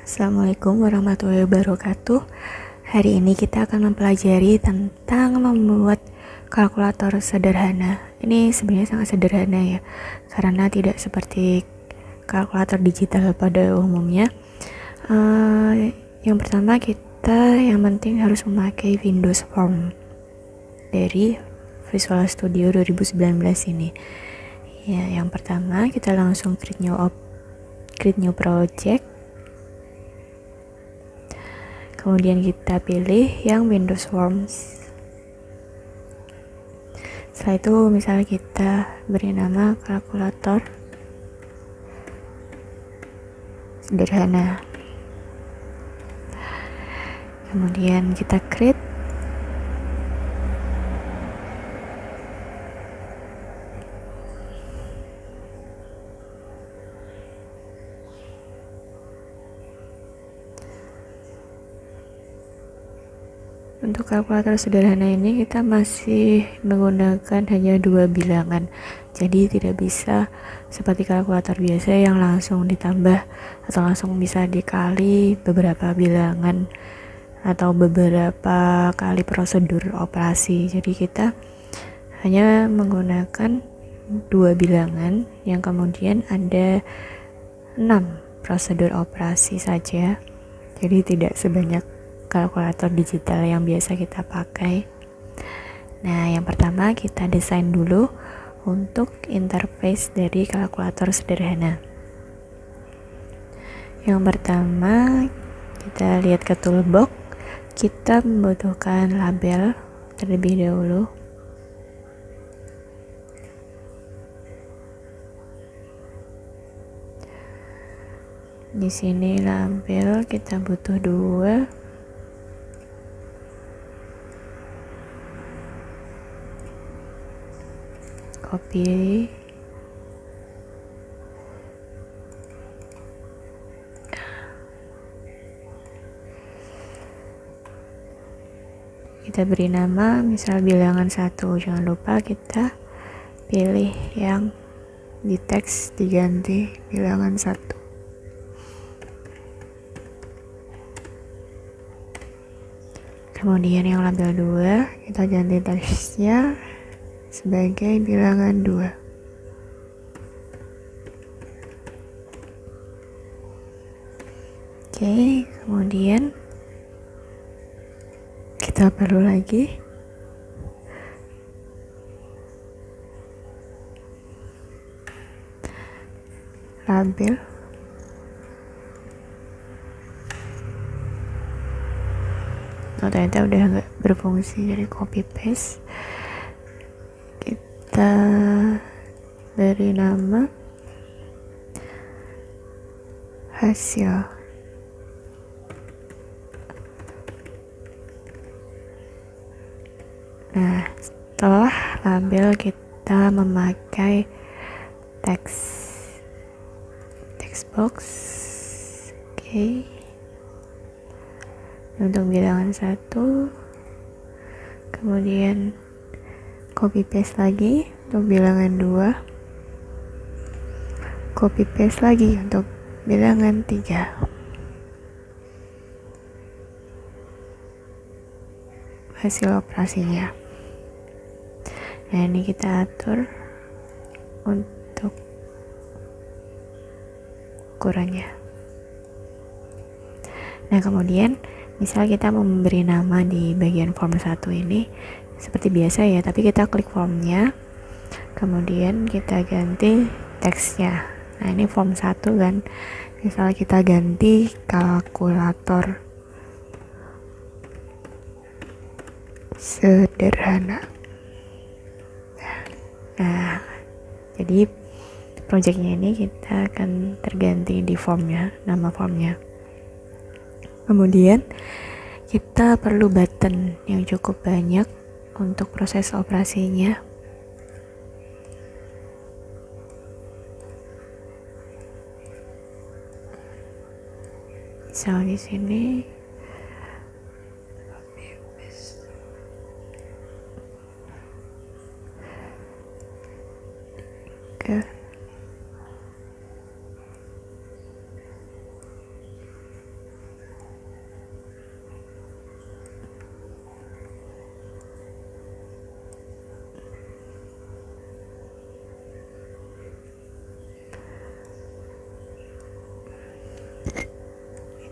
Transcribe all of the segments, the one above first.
Assalamualaikum warahmatullahi wabarakatuh. Hari ini kita akan mempelajari tentang membuat kalkulator sederhana. Ini sebenarnya sangat sederhana ya, karena tidak seperti kalkulator digital pada umumnya. Yang pertama yang penting harus memakai Windows Form dari Visual Studio 2019 ini. Ya, yang pertama kita langsung create new project. Kemudian kita pilih yang Windows Forms. Setelah itu misalnya kita beri nama kalkulator sederhana. Kemudian kita create. Untuk kalkulator sederhana ini kita masih menggunakan hanya 2 bilangan, jadi tidak bisa seperti kalkulator biasa yang langsung ditambah atau langsung bisa dikali beberapa bilangan atau beberapa kali prosedur operasi. Jadi kita hanya menggunakan 2 bilangan yang kemudian ada 6 prosedur operasi saja, jadi tidak sebanyak kalkulator digital yang biasa kita pakai. Nah, yang pertama kita desain dulu untuk interface dari kalkulator sederhana. Yang pertama kita lihat ke toolbox, kita membutuhkan label terlebih dahulu. Di sini label kita butuh 2. Copy, kita beri nama misal bilangan 1. Jangan lupa kita pilih yang di teks diganti bilangan 1. Kemudian yang label 2 kita ganti teksnya sebagai bilangan 2. Oke, kemudian kita perlu lagi label. Ternyata udah nggak berfungsi, jadi copy paste. Kita beri nama hasil. Nah, setelah label kita memakai text box. Oke. Untuk bilangan 1, kemudian copy paste lagi untuk bilangan 2, copy paste lagi untuk bilangan 3. Hasil operasinya. Nah, ini kita atur untuk ukurannya. Nah, kemudian misal kita memberi nama di bagian form 1 ini seperti biasa ya, tapi kita klik formnya, kemudian kita ganti teksnya. Nah, ini form 1 kan, misal kita ganti kalkulator sederhana. Nah, jadi projectnya ini kita akan terganti di formnya, nama formnya. Kemudian kita perlu button yang cukup banyak untuk proses operasinya. Misal di sini ke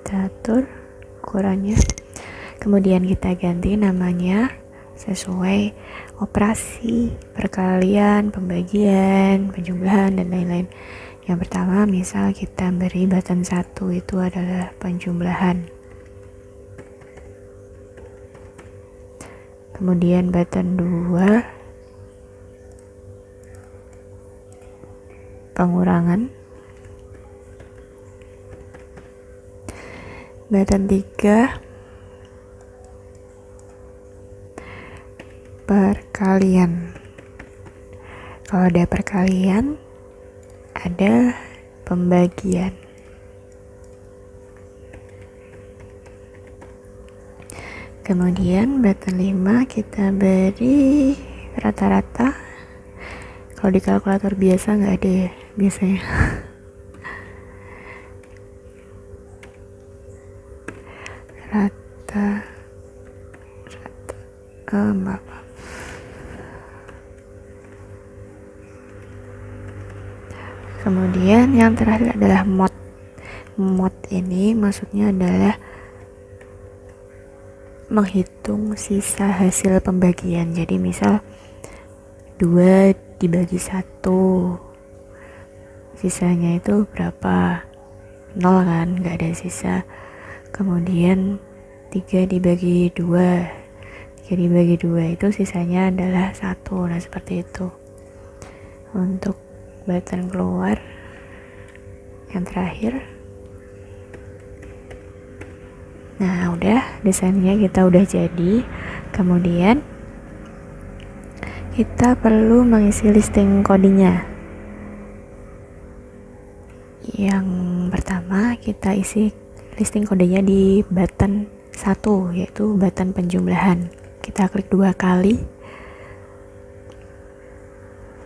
kita atur ukurannya, kemudian kita ganti namanya sesuai operasi, perkalian, pembagian, penjumlahan, dan lain-lain. Yang pertama, misal kita beri button 1 itu adalah penjumlahan, kemudian button 2 pengurangan, button 3 perkalian. Kalau ada perkalian, ada pembagian. Kemudian button 5 kita beri rata-rata. Kalau di kalkulator biasa nggak ada ya biasanya. Maaf. Kemudian yang terakhir adalah mod. Mod ini maksudnya adalah menghitung sisa hasil pembagian. Jadi misal 2 dibagi 1, sisanya itu berapa? 0 kan, nggak ada sisa. Kemudian 3 dibagi 2, 3 dibagi 2 itu sisanya adalah 1. Nah seperti itu. Untuk button keluar yang terakhir. Nah udah, desainnya kita udah jadi. Kemudian kita perlu mengisi listing codingnya. Yang pertama kita isi listing kodenya di button 1, yaitu button penjumlahan. Kita klik 2 kali.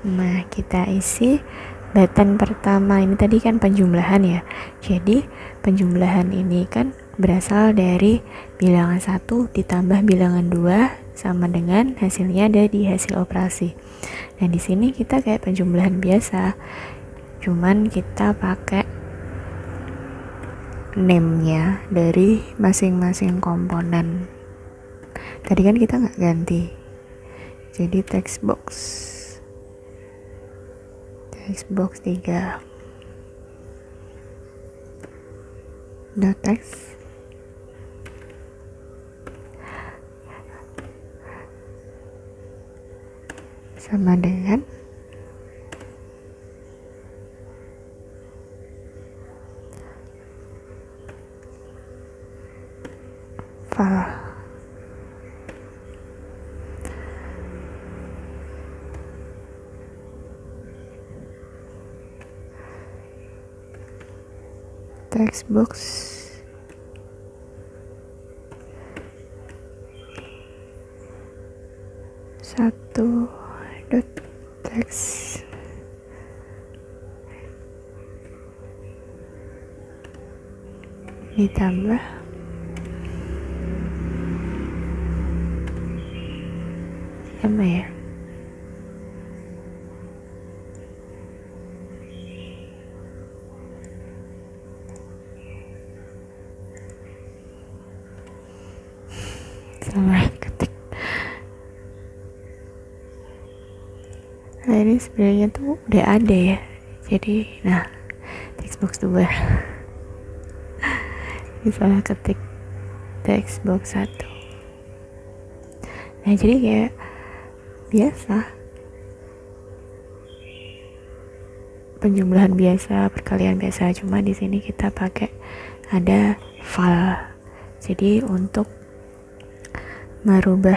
Nah kita isi button pertama ini tadi kan penjumlahan ya. Jadi penjumlahan ini kan berasal dari bilangan 1 ditambah bilangan 2 sama dengan hasilnya ada di hasil operasi. Nah di sini kita kayak penjumlahan biasa, cuman kita pakai name-nya dari masing-masing komponen. Tadi kan kita nggak ganti, jadi text box 3 dot text sama dengan file. Text box satu dot text ditambah sama ya. Salah ketik. Nah ini sebenarnya tuh udah ada ya. Jadi nah textbox 2 ini salah ketik textbox 1. Nah jadi kayak biasa, penjumlahan biasa, perkalian biasa, cuma di sini kita pakai ada file. Jadi untuk merubah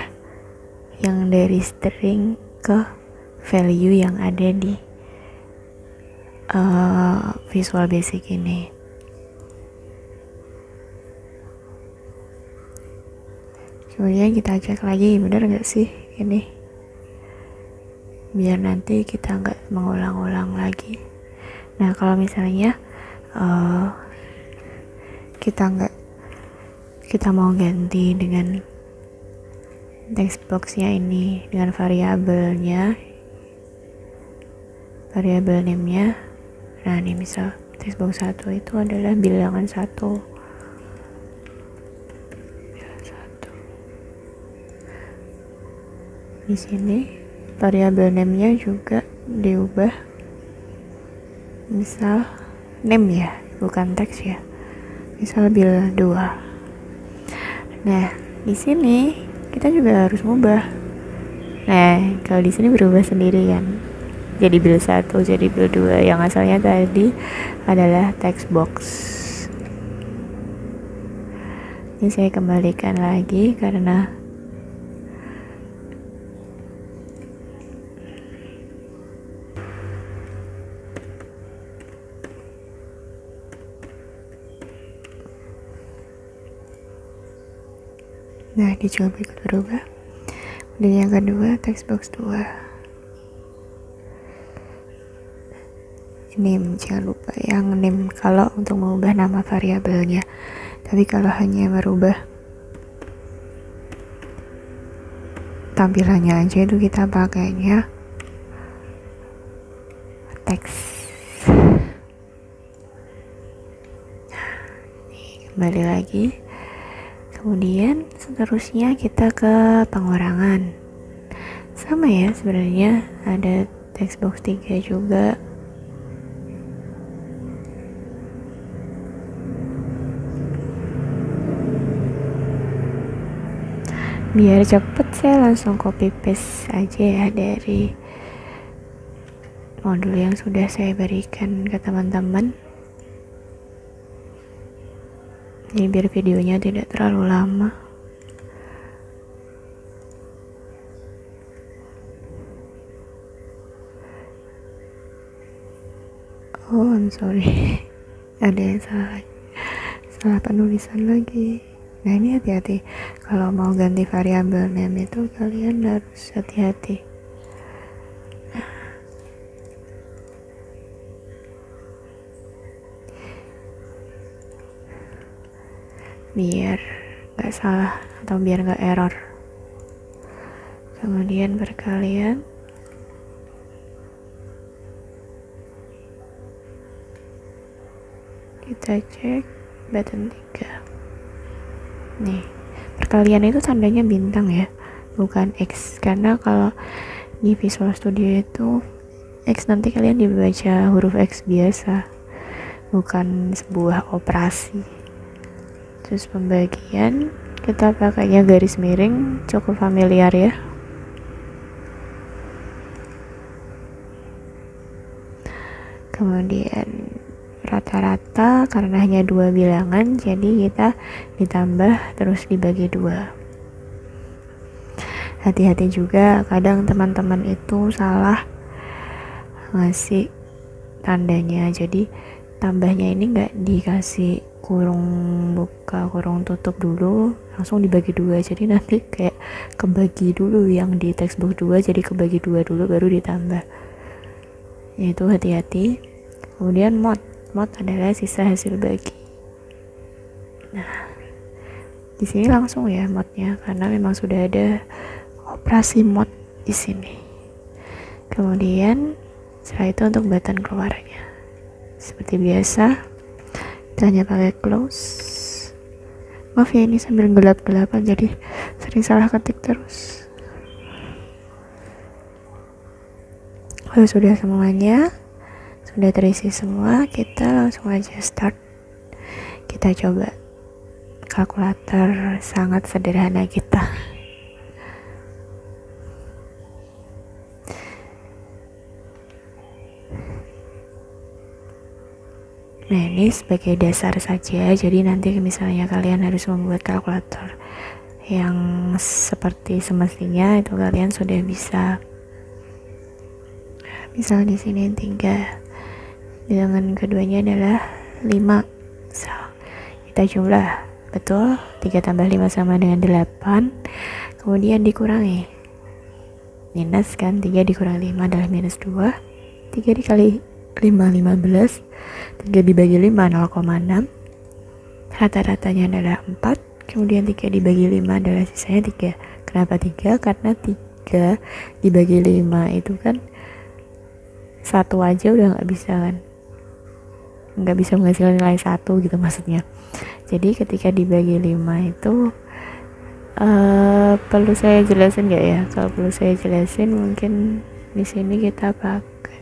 yang dari string ke value yang ada di Visual Basic ini. Kemudian kita cek lagi bener nggak sih ini, biar nanti kita nggak mengulang-ulang lagi. Nah kalau misalnya kita mau ganti dengan text boxnya ini dengan variabel name-nya. Nah ini misal text box 1 itu adalah bilangan 1. Di sini variabel name-nya juga diubah, misal name ya, bukan teks ya, misal bil 2. Nah di sini kita juga harus mengubah. Nah kalau di sini berubah sendiri kan, jadi bil 1 jadi bil 2 yang asalnya tadi adalah text box. Ini saya kembalikan lagi karena nah dicoba ikut berubah. Dan yang kedua text box 2. Name, jangan lupa yang name kalau untuk mengubah nama variabelnya. Tapi kalau hanya merubah tampilannya aja itu kita pakainya teks. Kembali lagi. Kemudian seterusnya kita ke pengurangan. Sama ya sebenarnya, ada text box 3 juga. Biar cepet saya langsung copy paste aja ya dari modul yang sudah saya berikan ke teman-teman. Jadi biar videonya tidak terlalu lama. Oh I'm sorry, ada yang salah penulisan lagi. Nah ini hati-hati, kalau mau ganti variabel name itu kalian harus hati-hati. Biar gak salah atau biar gak error. Kemudian perkalian. Kita cek button 3. Nih, perkalian itu tandanya bintang ya, bukan X. Karena kalau di Visual Studio itu X nanti kalian dibaca huruf X biasa, bukan sebuah operasi. Terus pembagian kita pakainya garis miring, cukup familiar ya. Kemudian rata-rata karena hanya 2 bilangan, jadi kita ditambah terus dibagi 2. Hati-hati juga, kadang teman-teman itu salah ngasih tandanya, jadi tambahnya ini nggak dikasih kurung buka kurung tutup dulu, langsung dibagi 2, jadi nanti kayak kebagi dulu yang di textbook 2 jadi kebagi 2 dulu baru ditambah. Itu hati-hati. Kemudian mod adalah sisa hasil bagi. Nah, di sini langsung ya modnya karena memang sudah ada operasi mod di sini. Kemudian setelah itu untuk button keluarnya, seperti biasa kita hanya pakai close. Maaf ya ini sambil gelap-gelapan jadi sering salah ketik terus. Kalau sudah semuanya sudah terisi semua, kita langsung aja start. Kita coba kalkulator sangat sederhana kita. Nah ini sebagai dasar saja, jadi nanti misalnya kalian harus membuat kalkulator yang seperti semestinya itu kalian sudah bisa. Misal di sini 3, bilangan keduanya adalah 5. So, kita jumlah, betul, 3 tambah 5 sama dengan 8. Kemudian dikurangi, minus kan, 3 dikurangi 5 adalah minus 2. 3 dikali 5, 15. 3 dibagi 5, 0,6. Rata-ratanya adalah 4. Kemudian 3 dibagi 5 adalah sisanya 3. Kenapa 3? Karena 3 dibagi 5 itu kan satu aja udah nggak bisa kan, nggak bisa menghasilkan nilai 1 gitu maksudnya. Jadi ketika dibagi 5 itu Perlu saya jelasin nggak ya? Kalau perlu saya jelasin, mungkin di sini kita pakai.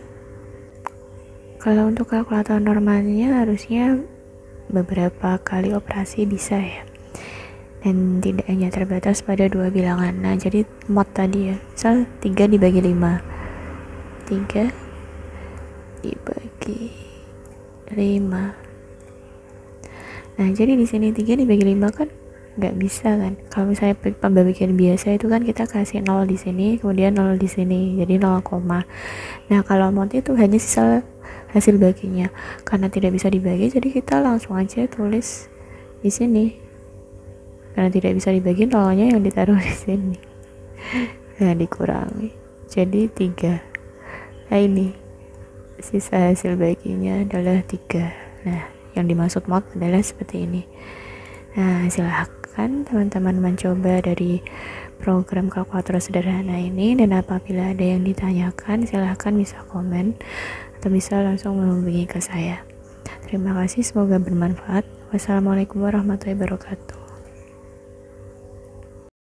Kalau untuk kalkulator normalnya harusnya beberapa kali operasi bisa ya, dan tidak hanya terbatas pada dua bilangan. Nah, jadi mod tadi ya, misal 3 dibagi 5, 3 dibagi 5. Nah, jadi di sini 3 dibagi 5 kan nggak bisa kan. Kalau misalnya pembagian biasa itu kan kita kasih 0 di sini, kemudian 0 di sini, jadi 0, nah kalau mod itu hanya sisa hasil baginya. Karena tidak bisa dibagi, jadi kita langsung aja tulis di sini. Karena tidak bisa dibagi, nolnya yang ditaruh di sini. Nah, dikurangi jadi 3. Nah, ini sisa hasil baginya adalah 3. Nah, yang dimaksud mod adalah seperti ini. Nah, silahkan teman-teman mencoba dari program kalkulator sederhana ini, dan apabila ada yang ditanyakan silahkan bisa komen atau bisa langsung menghubungi ke saya. Terima kasih, semoga bermanfaat. Wassalamualaikum warahmatullahi wabarakatuh.